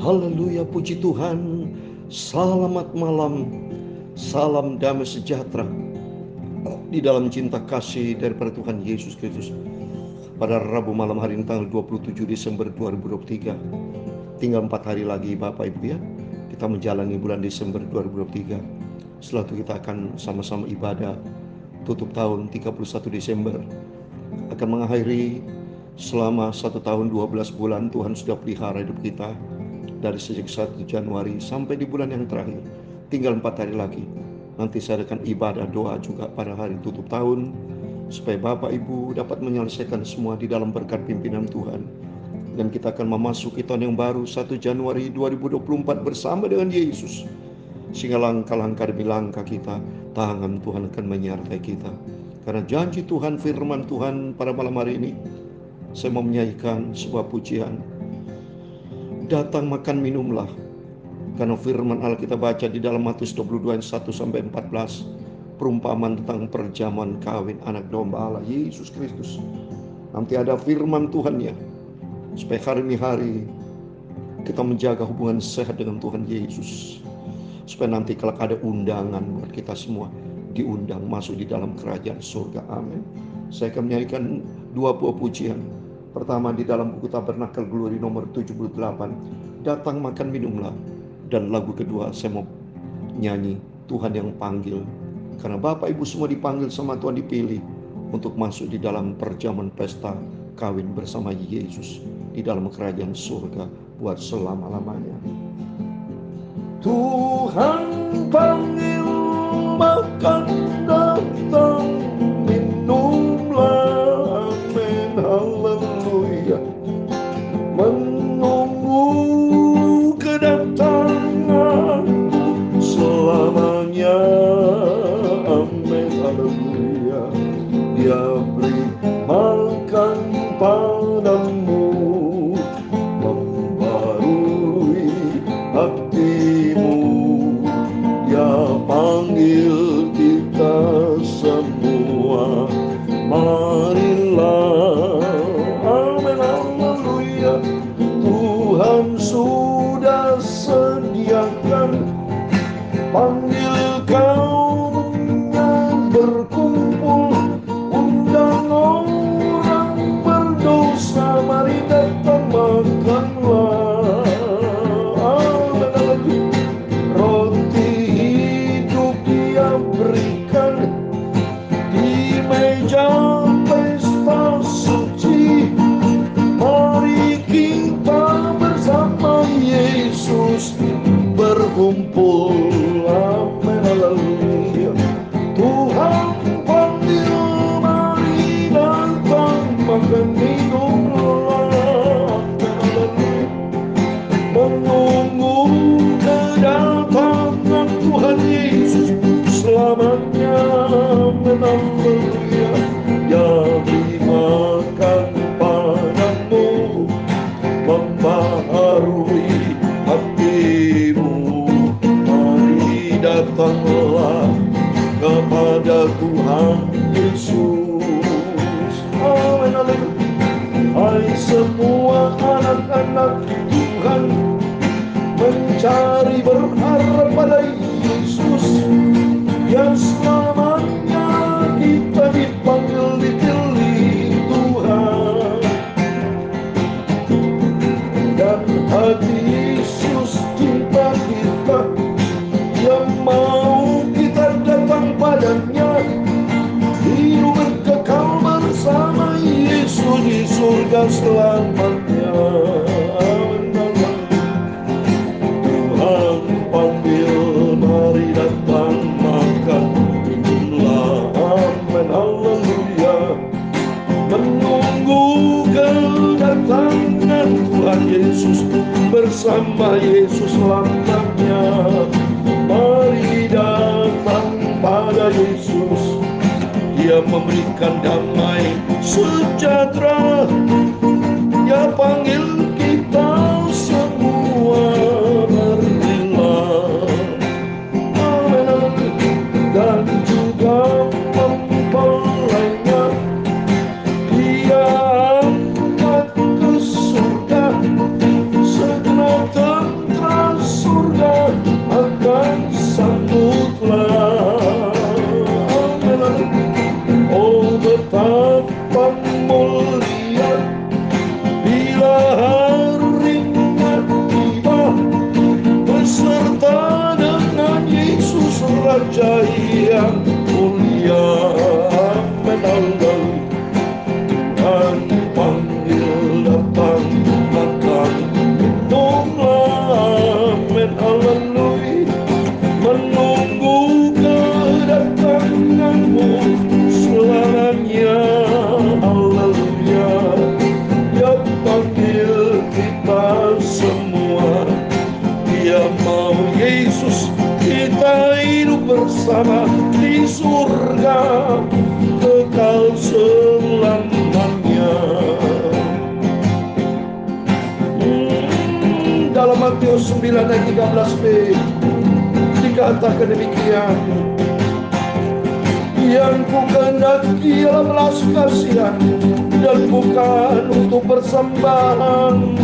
Haleluya, puji Tuhan. Selamat malam. Salam damai sejahtera di dalam cinta kasih daripada Tuhan Yesus Kristus. Pada Rabu malam hari ini tanggal 27 Desember 2023. Tinggal 4 hari lagi Bapak Ibu ya. Kita menjalani bulan Desember 2023. Setelah itu kita akan sama-sama ibadah tutup tahun 31 Desember. Akan mengakhiri selama 1 tahun 12 bulan Tuhan sudah pelihara hidup kita. Dari sejak 1 Januari sampai di bulan yang terakhir. Tinggal 4 hari lagi. Nanti saya akan ibadah doa juga pada hari tutup tahun. Supaya Bapak Ibu dapat menyelesaikan semua di dalam berkat pimpinan Tuhan. Dan kita akan memasuki tahun yang baru 1 Januari 2024 bersama dengan Yesus. Sehingga langkah-langkah demi langkah kita, tangan Tuhan akan menyertai kita. Karena janji Tuhan, firman Tuhan pada malam hari ini, saya mau menyanyikan sebuah pujian. Datang makan minumlah. Karena firman Allah kita baca di dalam Matius 22 ayat 1-14. Perumpamaan tentang perjamuan kawin anak domba Allah Yesus Kristus. Nanti ada firman Tuhan ya. Supaya hari ini hari kita menjaga hubungan sehat dengan Tuhan Yesus. Supaya nanti kalau ada undangan buat kita semua, diundang masuk di dalam kerajaan surga. Amin. Saya akan menyanyikan 2 buah pujian. Pertama di dalam buku Tabernakel Glory nomor 78, Datang makan minumlah. Dan lagu kedua saya mau nyanyi Tuhan yang panggil. Karena Bapak Ibu semua dipanggil sama Tuhan, dipilih untuk masuk di dalam perjamuan pesta kawin bersama Yesus di dalam kerajaan surga buat selama-lamanya. Tuhan panggil, makan, datang, minumlah. Amin, haleluya. Menunggu kedatangan selamanya. Amin, haleluya. Dia beri makan padamu, membarui hatimu. Dia panggil kita semua, marilah. Amin, haleluya. Tuhan sudah sediakan, panggil kaumnya berkumpul, undang orang berdosa, mari datang makanlah. Amin, haleluya. Roti hidup Dia berikan di meja pesta suci. Mari kita bersama Yesus berkumpul. Amin, haleluya. Tuhan panggil, mari datang makan minumlah. Menunggu kedatangan Tuhan Yesus selamanya. Amin, haleluya. Ya beri makan padamu, membaharui hatimu. Mari datanglah kepada Tuhan Yesus. Amin, haleluya. Hai semua anak-anak Tuhan, mencari berharap pada Yesus yang selamanya kita dipanggil, dipilih Tuhan. Dan hati Yesus cinta kita, yang mau kita datang padanya, hidup kekal bersama Yesus di surga selamanya. Tuhan panggil, mari datang makan minumlah. Amin, haleluya. Menunggu kedatangan Tuhan Yesus bersama Yesus selamanya. Mari datang pada Yesus. Dia memberikan damai sejahtera. Dia panggil kita semua, marilah. Amin. Dan juga mempelainya Dia angkat ke surga, segera bila hari tiba, beserta dengan Yesus Raja yang mulia menanggal dan panggil datang makan minumlah menalui menunggu kedatanganmu selamanya. Haleluya, dia panggil kita semua. Dia mau Yesus kita hidup bersama di surga kekal selamanya. Dalam Matius 9 ayat 13b dikatakan demikian, yang ku kehendaki ialah belas kasihan dan bukan untuk persembahan,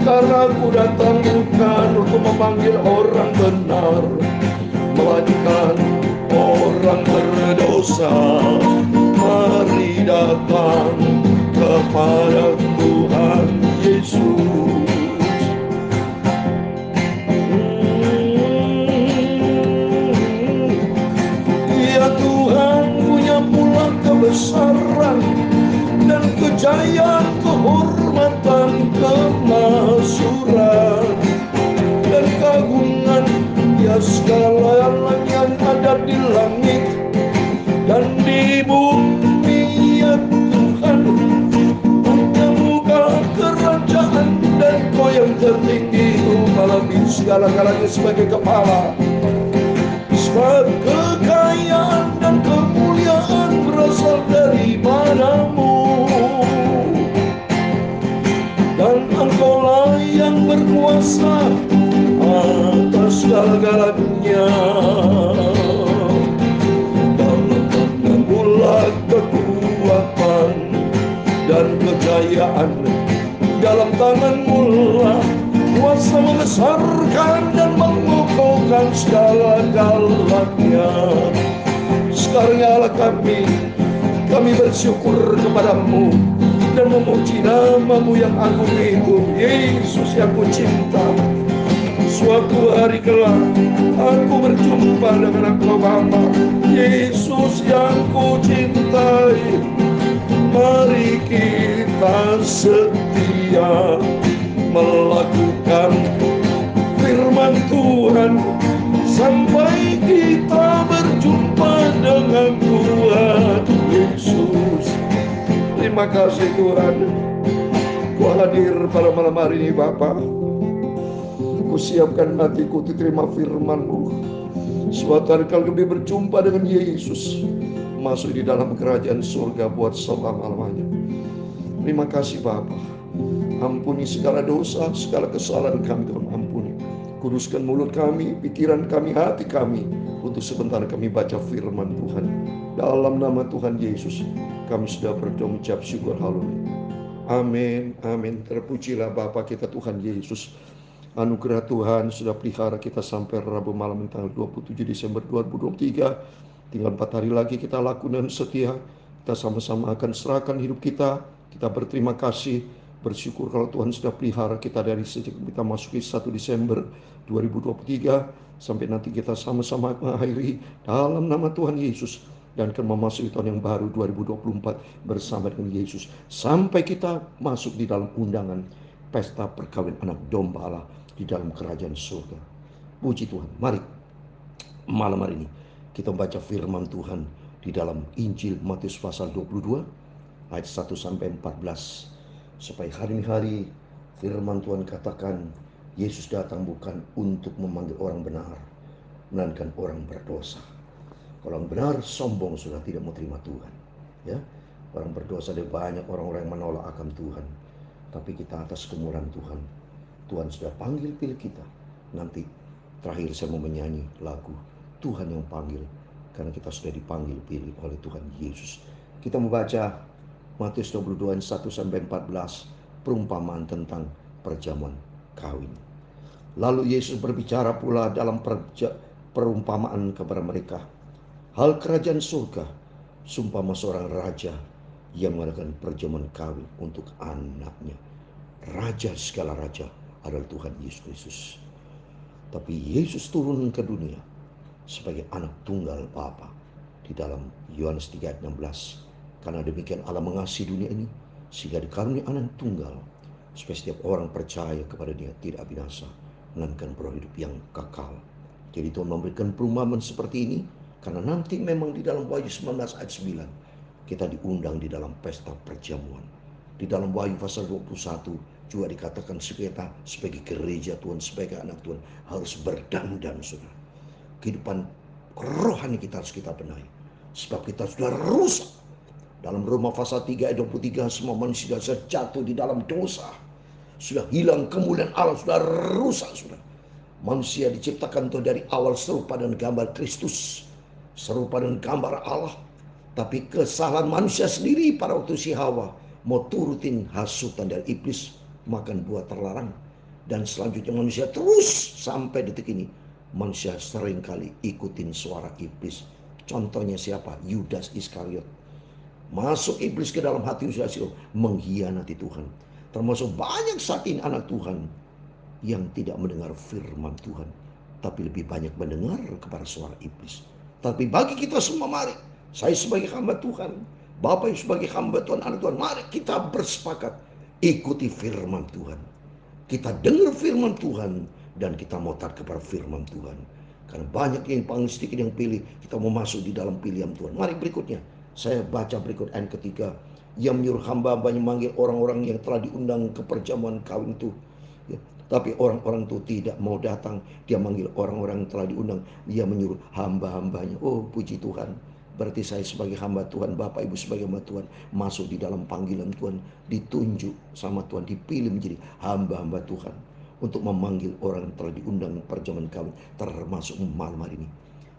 karena aku datang bukan untuk memanggil orang benar, melainkan orang berdosa. Mari datang kepada Tuhan Yesus. Ya Tuhan punya pula kebesaran dan kejayaan, kehormatan, kemasyuran dan keagungan. Ya segala yang ada di langit dan di bumi, ya Tuhan punya muka kerajaan, dan Kau yang tertinggi melebihi segala-galanya sebagai kepala. Sebab kekayaan dan kemuliaan berasal daripada-Mu, dan Engkau-lah yang berkuasa atas segala-galanya. Dalam tangan-Mu-lah kekuatan dan kejayaan, dalam tangan-Mu-lah kuasa membesarkan dan mengukuhkan segala-galanya. Sekarang ya Allah kami bersyukur kepada-Mu dan memuji nama-Mu yang agung itu, Yesus yang ku cinta. Suatu hari kelak aku berjumpa dengan Engkau Bapa, Yesus yang ku cintai. Mari kita setia melakukan firman Tuhan sampai kita berjumpa dengan Tuhan Yesus. Terima kasih Tuhan, Ku hadir pada malam hari ini Bapa. Ku siapkan hatiku untuk terima firman-Mu. Suatu hari kali kami berjumpa dengan Yesus, masuk di dalam kerajaan surga buat selama-lamanya. Terima kasih Bapa. Ampuni segala dosa, segala kesalahan kami Tuhan, ampuni. Kuduskan mulut kami, pikiran kami, hati kami, untuk sebentar kami baca firman Tuhan. Dalam nama Tuhan Yesus kami sudah berdoa mengucap syukur. Haleluya. Amin, amin. Terpujilah Bapa kita Tuhan Yesus. Anugerah Tuhan sudah pelihara kita sampai Rabu malam tanggal 27 Desember 2023. Tinggal 4 hari lagi kita lakukan setia. Kita sama-sama akan serahkan hidup kita. Kita berterima kasih, bersyukur kalau Tuhan sudah pelihara kita dari sejak kita masuki 1 Desember 2023 sampai nanti kita sama-sama mengakhiri dalam nama Tuhan Yesus, dan akan memasuki tahun yang baru 2024 bersama dengan Yesus sampai kita masuk di dalam undangan pesta perkawinan anak domba Allah di dalam kerajaan surga. Puji Tuhan. Mari malam hari ini kita membaca firman Tuhan di dalam Injil Matius pasal 22 ayat 1 sampai 14. Supaya hari-hari firman Tuhan katakan, Yesus datang bukan untuk memanggil orang benar, melainkan orang berdosa. Kalau orang benar sombong sudah tidak mau terima Tuhan. Ya, orang berdosa ada banyak orang-orang yang menolak akan Tuhan. Tapi kita atas kemurahan Tuhan, Tuhan sudah panggil pilih kita. Nanti terakhir saya mau menyanyi lagu Tuhan yang panggil, karena kita sudah dipanggil pilih oleh Tuhan Yesus. Kita membaca Matius 22 1 sampai 14, perumpamaan tentang perjamuan kawin. Lalu Yesus berbicara pula dalam perumpamaan kepada mereka. Hal kerajaan surga sumpama seorang raja yang mengadakan perjamuan kawin untuk anaknya. Raja segala raja adalah Tuhan Yesus Kristus. Tapi Yesus turun ke dunia sebagai anak tunggal Bapa di dalam Yohanes 3 ayat 16. Karena demikian Allah mengasihi dunia ini sehingga dikaruniai anak tunggal supaya setiap orang percaya kepada Dia tidak binasa melainkan beroleh hidup yang kekal. Jadi Tuhan memberikan perumpamaan seperti ini karena nanti memang di dalam Wahyu 19 ayat 9 kita diundang di dalam pesta perjamuan. Di dalam Wahyu pasal 21 juga dikatakan kita sebagai gereja Tuhan, sebagai anak Tuhan harus berdandan, saudara. Kehidupan rohani kita harus kita benahi. Sebab kita sudah rusak. Dalam Roma pasal 3 ayat 23 semua manusia sudah jatuh di dalam dosa. Sudah hilang kemuliaan Allah, sudah rusak, sudah. Manusia diciptakan itu dari awal serupa dengan gambar Kristus, serupa dengan gambar Allah. Tapi kesalahan manusia sendiri pada waktu si Hawa mau turutin hasutan dari iblis, makan buah terlarang. Dan selanjutnya manusia terus sampai detik ini manusia seringkali ikutin suara iblis. Contohnya siapa? Yudas Iskariot. Masuk iblis ke dalam hati Yudas Iskariot, mengkhianati Tuhan. Termasuk banyak saat ini anak Tuhan yang tidak mendengar firman Tuhan, tapi lebih banyak mendengar kepada suara iblis. Tapi bagi kita semua, mari, saya sebagai hamba Tuhan, Bapak sebagai hamba Tuhan, anak Tuhan, mari kita bersepakat ikuti firman Tuhan. Kita dengar firman Tuhan dan kita mau taat kepada firman Tuhan. Karena banyak yang paling sedikit yang pilih, kita mau masuk di dalam pilihan Tuhan. Mari berikutnya, saya baca berikut ayat ketiga. Yang menyuruh hamba-hambanya manggil orang-orang yang telah diundang ke perjamuan kawin itu. Ya, tapi orang-orang itu tidak mau datang. Dia manggil orang-orang yang telah diundang. Dia menyuruh hamba-hambanya. Oh, puji Tuhan. Berarti saya sebagai hamba Tuhan, Bapak Ibu sebagai hamba Tuhan, masuk di dalam panggilan Tuhan, ditunjuk sama Tuhan, dipilih menjadi hamba-hamba Tuhan untuk memanggil orang yang telah diundang perjamuan kawin, termasuk malam hari ini.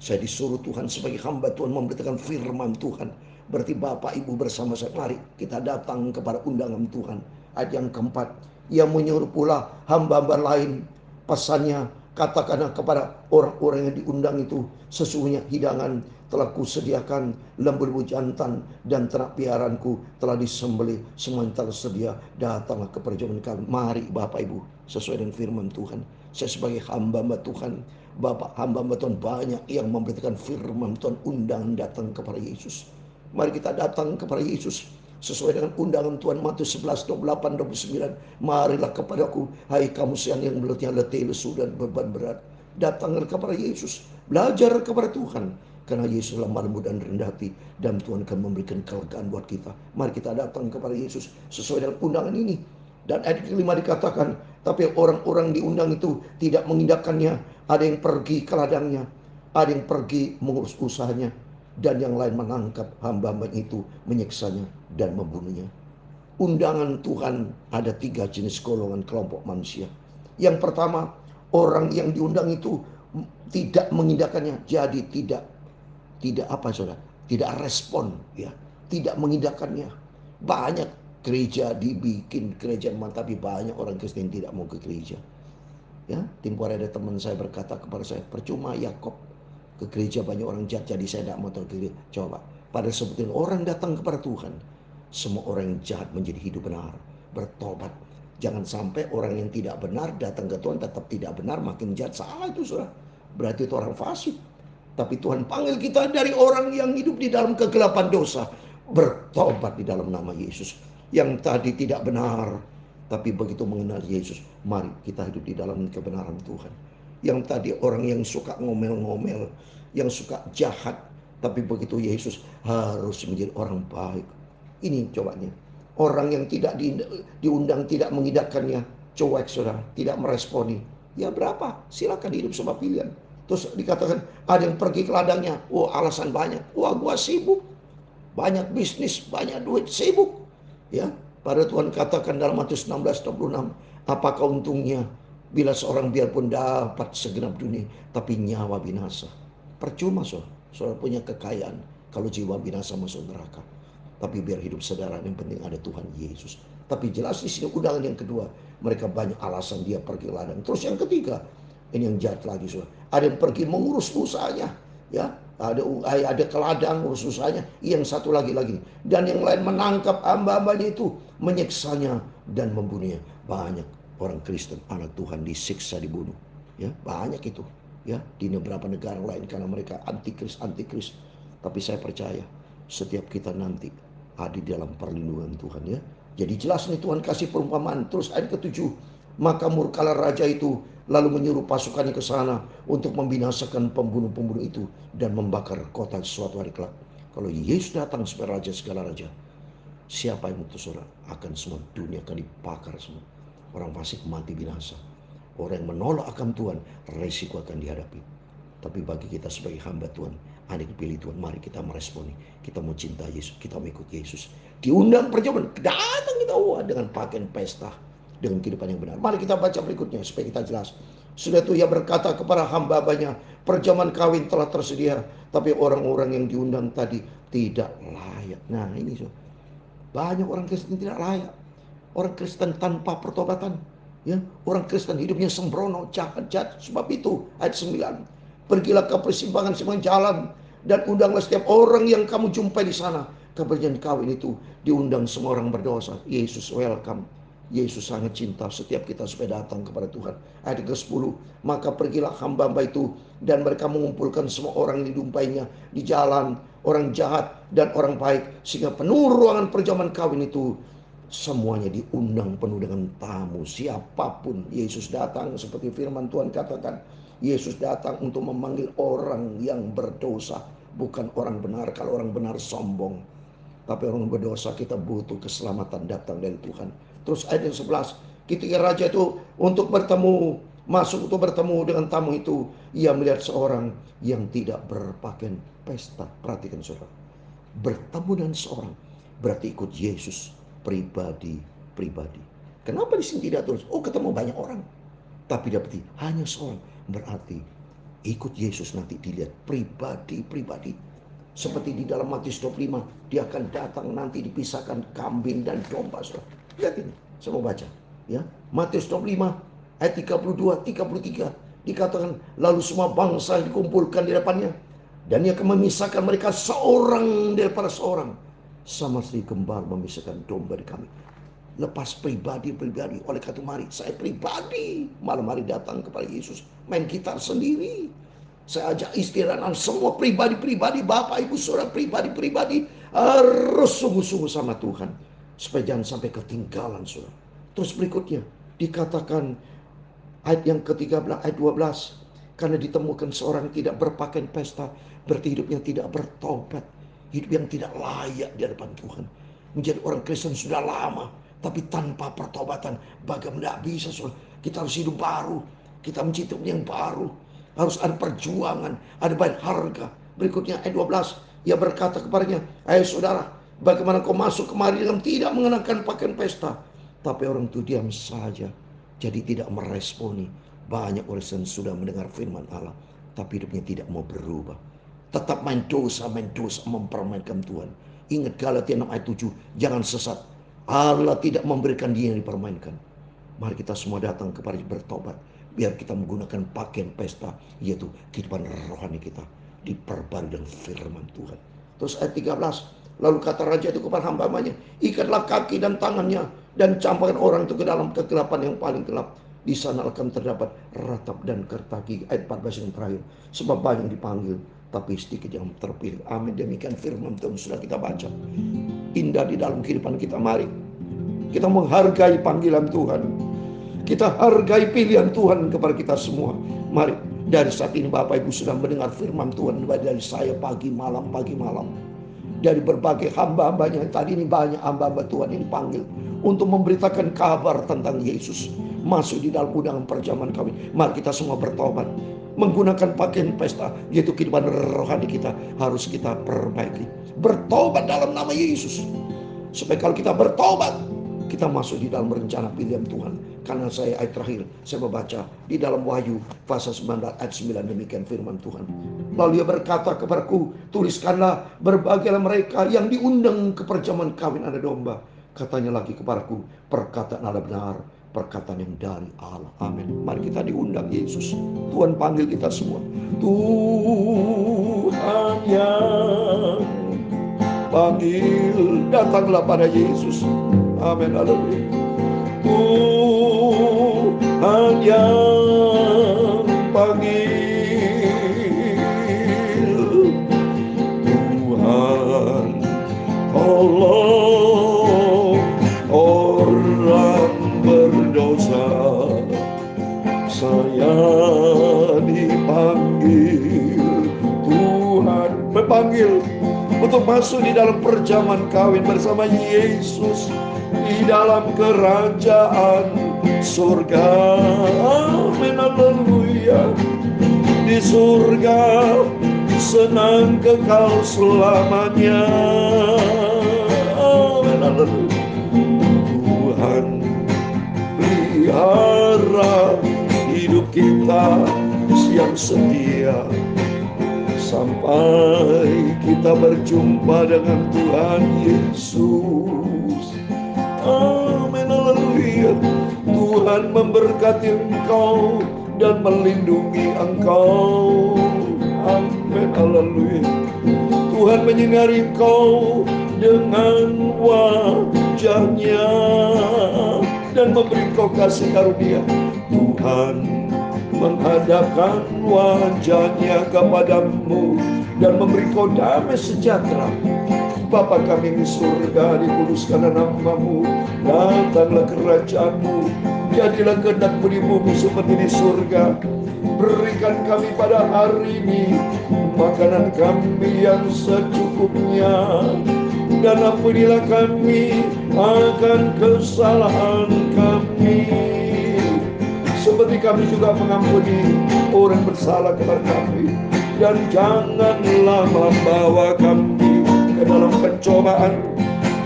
Saya disuruh Tuhan sebagai hamba Tuhan memberitakan firman Tuhan. Berarti Bapak Ibu bersama saya, mari kita datang kepada undangan Tuhan. Ayat yang keempat, Ia menyuruh pula hamba-hamba lain, pesannya, katakanlah kepada orang-orang yang diundang itu, sesungguhnya hidangan telah kusediakan, lembu-lembu jantan dan ternak piaraanku telah disembelih, semuanya tersedia, datanglah ke perjamuan kami. Mari Bapak Ibu, sesuai dengan firman Tuhan. Saya sebagai hamba-hamba Tuhan, Bapak hamba-hamba Tuhan, banyak yang memberitakan firman Tuhan, undangan datang kepada Yesus. Mari kita datang kepada Yesus sesuai dengan undangan Tuhan. Matius 11, 28, 29. Marilah kepadaku, hai kamu yang berletih, letih, lesu dan beban berat. Datanglah kepada Yesus, belajar kepada Tuhan. Karena Yesus lemah lembut dan rendah hati, dan Tuhan akan memberikan kelegaan buat kita. Mari kita datang kepada Yesus sesuai dengan undangan ini. Dan ayat kelima dikatakan, tapi orang-orang diundang itu tidak mengindahkannya. Ada yang pergi ke ladangnya, ada yang pergi mengurus usahanya, dan yang lain menangkap hamba-hamba itu, menyiksanya dan membunuhnya. Undangan Tuhan ada 3 jenis golongan kelompok manusia. Yang pertama, orang yang diundang itu tidak mengindahkannya, jadi tidak apa saudara, tidak respon, ya, tidak mengindahkannya. Banyak gereja dibikin gereja, tapi banyak orang Kristen tidak mau ke gereja. Ya, tempoh hari ada teman saya berkata kepada saya, percuma Yakob ke gereja banyak orang jahat, jadi saya tidak mau ke gereja. Coba, pada sebetulnya orang datang kepada Tuhan, semua orang yang jahat menjadi hidup benar, bertobat. Jangan sampai orang yang tidak benar datang ke Tuhan tetap tidak benar, makin jahat. Salah itu saudara, berarti itu orang fasik. Tapi Tuhan panggil kita dari orang yang hidup di dalam kegelapan dosa, bertobat di dalam nama Yesus. Yang tadi tidak benar, tapi begitu mengenal Yesus, mari kita hidup di dalam kebenaran Tuhan. Yang tadi orang yang suka ngomel-ngomel, yang suka jahat, tapi begitu Yesus harus menjadi orang baik. Ini cobanya. Orang yang tidak diundang, tidak mengindahkannya, cuek saudara, tidak meresponi. Ya berapa? Silakan hidup sama pilihan. Terus dikatakan ada yang pergi ke ladangnya. Oh, alasan banyak. Wah, gua sibuk. Banyak bisnis, banyak duit, sibuk. Ya, pada Tuhan katakan dalam Matius 16:26, apakah untungnya bila seorang biarpun dapat segenap dunia, tapi nyawa binasa. Percuma saudara punya kekayaan kalau jiwa binasa masuk neraka. Tapi biar hidup sederhana, yang penting ada Tuhan Yesus. Tapi jelas di sini undangan yang kedua, mereka banyak alasan dia pergi ladang. Terus yang ketiga, ini yang jahat lagi saudara. Ada yang pergi mengurus usahanya, ya. Ada ke ladang ngurus usahanya. Yang satu lagi. Dan yang lain menangkap hamba-hambanya itu, menyiksanya dan membunuhnya. Banyak orang Kristen, anak Tuhan disiksa, dibunuh. Ya, banyak itu. Ya, di beberapa negara lain karena mereka antikris. Tapi saya percaya setiap kita nanti ada di dalam perlindungan Tuhan ya. Jadi jelas nih Tuhan kasih perumpamaan. Terus ayat ke-7, maka murkalah raja itu lalu menyuruh pasukannya ke sana untuk membinasakan pembunuh-pembunuh itu dan membakar kota suatu hari kelak. Kalau Yesus datang sebagai raja segala raja, siapa yang mengutus saudara? Akan semua dunia akan dibakar semua. Orang fasik mati binasa. Orang yang menolak akan Tuhan, resiko akan dihadapi. Tapi bagi kita sebagai hamba Tuhan, anak dipilih Tuhan, mari kita meresponi. Kita mau cinta Yesus, kita mau ikut Yesus. Diundang perjamuan, datang kita dengan pakaian pesta, dengan kehidupan yang benar. Mari kita baca berikutnya supaya kita jelas. Sudah itu ia berkata kepada hamba-hambanya, perjamuan kawin telah tersedia, tapi orang-orang yang diundang tadi tidak layak. Nah ini banyak orang Kristen tidak layak. Orang Kristen tanpa pertobatan. Ya, orang Kristen hidupnya sembrono, jahat. Sebab itu ayat 9. Pergilah ke persimpangan jalan dan undanglah setiap orang yang kamu jumpai di sana. Ke perjanjian kawin itu diundang semua orang berdosa. Yesus welcome. Yesus sangat cinta setiap kita supaya datang kepada Tuhan. Ayat ke-10, maka pergilah hamba-hamba itu dan mereka mengumpulkan semua orang yang dijumpainya di jalan, orang jahat dan orang baik, sehingga penuh ruangan perjamuan kawin itu. Semuanya diundang penuh dengan tamu. Siapapun Yesus datang seperti firman Tuhan katakan. Yesus datang untuk memanggil orang yang berdosa. Bukan orang benar. Kalau orang benar sombong. Tapi orang berdosa kita butuh keselamatan datang dari Tuhan. Terus ayat yang 11. Ketika raja itu untuk bertemu. Masuk untuk bertemu dengan tamu itu. Ia melihat seorang yang tidak berpakaian pesta. Perhatikan saudara. Bertemu dengan seorang berarti ikut Yesus pribadi. Kenapa di sini tidak tulis? Oh, ketemu banyak orang, tapi dapati hanya seorang. Berarti ikut Yesus nanti dilihat pribadi. Seperti di dalam Matius 25, dia akan datang nanti dipisahkan kambing dan domba. Lihat ini, saya mau baca. Ya, Matius 25 ayat 32, 33 dikatakan lalu semua bangsa dikumpulkan di depannya dan ia akan memisahkan mereka seorang daripada seorang, sama seperti gembala memisahkan domba dari kami. Lepas pribadi. Oleh karena itu mari saya pribadi malam hari datang kepada Yesus. Main gitar sendiri. Saya ajak istri dan anak semua pribadi. Bapak ibu saudara pribadi. Harus sungguh-sungguh sama Tuhan. Supaya jangan sampai ketinggalan saudara. Terus berikutnya dikatakan ayat yang ke-13, ayat 12. Karena ditemukan seorang tidak berpakaian pesta, berarti hidupnya tidak bertobat. Hidup yang tidak layak di hadapan Tuhan. Menjadi orang Kristen sudah lama, tapi tanpa pertobatan. Bagaimana tidak bisa saudara. Kita harus hidup baru. Kita mencintai yang baru. Harus ada perjuangan, ada bayar harga. Berikutnya ayat 12. Ia berkata kepadanya, ayo saudara, bagaimana kau masuk kemari dengan tidak mengenakan pakaian pesta? Tapi orang itu diam saja. Jadi tidak meresponi. Banyak orang yang sudah mendengar firman Allah, tapi hidupnya tidak mau berubah. Tetap main dosa, mempermainkan Tuhan. Ingat Galatia 6 ayat 7, jangan sesat. Allah tidak memberikan dia yang dipermainkan. Mari kita semua datang kepada bertobat. Biar kita menggunakan pakaian pesta, yaitu kehidupan rohani kita diperbarui dengan firman Tuhan. Terus ayat 13, lalu kata raja itu kepada hamba-hambanya, ikatlah kaki dan tangannya dan campakkan orang itu ke dalam kegelapan yang paling gelap. Di sana akan terdapat ratap dan kertaki. Ayat 14 yang terakhir, sebab banyak dipanggil tapi sedikit yang terpilih. Amin. Demikian firman Tuhan sudah kita baca. Indah di dalam kehidupan kita. Mari kita menghargai panggilan Tuhan. Kita hargai pilihan Tuhan kepada kita semua. Mari dari saat ini Bapak Ibu sudah mendengar firman Tuhan dari saya pagi malam. Dari berbagai hamba-hambanya. Tadi ini banyak hamba-hamba Tuhan yang dipanggil untuk memberitakan kabar tentang Yesus. Masuk di dalam undangan perjamuan kawin. Mari kita semua bertobat. Menggunakan pakaian pesta, yaitu kehidupan rohani kita harus kita perbaiki. Bertobat dalam nama Yesus. Supaya kalau kita bertobat, kita masuk di dalam rencana pilihan Tuhan. Karena saya ayat terakhir, saya membaca di dalam Wahyu pasal 19 ayat 9, demikian firman Tuhan. Lalu ia berkata kepadaku, tuliskanlah berbahagialah mereka yang diundang ke perjamuan kawin anak domba. Katanya lagi kepadaku, perkataan Allah benar, perkataan yang dari Allah. Amin. Mari kita diundang Yesus. Tuhan panggil kita semua. Tuhan yang panggil, datanglah pada Yesus. Amin. Haleluya. Tuhan yang panggil. Tuhan tolong orang berdosa, saya dipanggil. Tuhan memanggil untuk masuk di dalam perjamuan kawin bersama Yesus di dalam kerajaan surga. Amin, haleluya. Di surga senang kekal selamanya. Amin, haleluya. Tuhan pelihara hidup kita yang setia sampai kita berjumpa dengan Tuhan Yesus. Amin, haleluya. Tuhan memberkati engkau dan melindungi engkau. Amin, haleluya. Tuhan menyinari engkau dengan wajahnya dan memberi engkau kasih karunia. Tuhan menghadapkan wajahnya kepadamu dan memberi kau damai sejahtera. Bapa kami di surga, dikuduskanlah namamu, datanglah kerajaanmu, jadilah kehendak-mu di bumi seperti di surga. Berikan kami pada hari ini makanan kami yang secukupnya, dan ampunilah kami akan kesalahan kami, seperti kami juga mengampuni orang bersalah kepada kami. Dan janganlah membawa kami ke dalam pencobaan,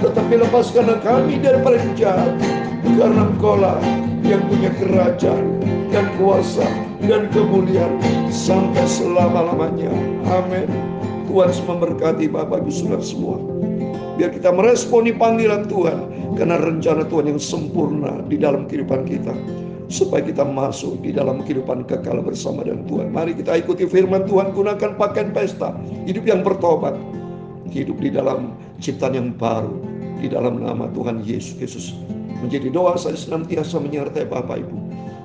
tetapi lepaskanlah kami daripada yang jahat, karena Engkau-lah yang punya kerajaan dan kuasa dan kemuliaan sampai selama-lamanya. Amin. Tuhan memberkati Bapak Ibu Saudara semua. Biar kita meresponi panggilan Tuhan, karena rencana Tuhan yang sempurna di dalam kehidupan kita, supaya kita masuk di dalam kehidupan kekal bersama dengan Tuhan. Mari kita ikuti firman Tuhan, gunakan pakaian pesta, hidup yang bertobat, hidup di dalam ciptaan yang baru, di dalam nama Tuhan Yesus Kristus. Menjadi doa saya senantiasa menyertai Bapak Ibu.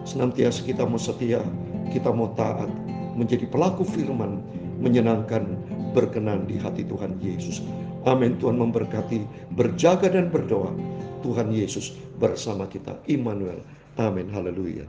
Senantiasa kita mau setia, kita mau taat, menjadi pelaku firman, menyenangkan, berkenan di hati Tuhan Yesus. Amin. Tuhan memberkati, berjaga dan berdoa. Tuhan Yesus bersama kita. Immanuel. Amin. Haleluya.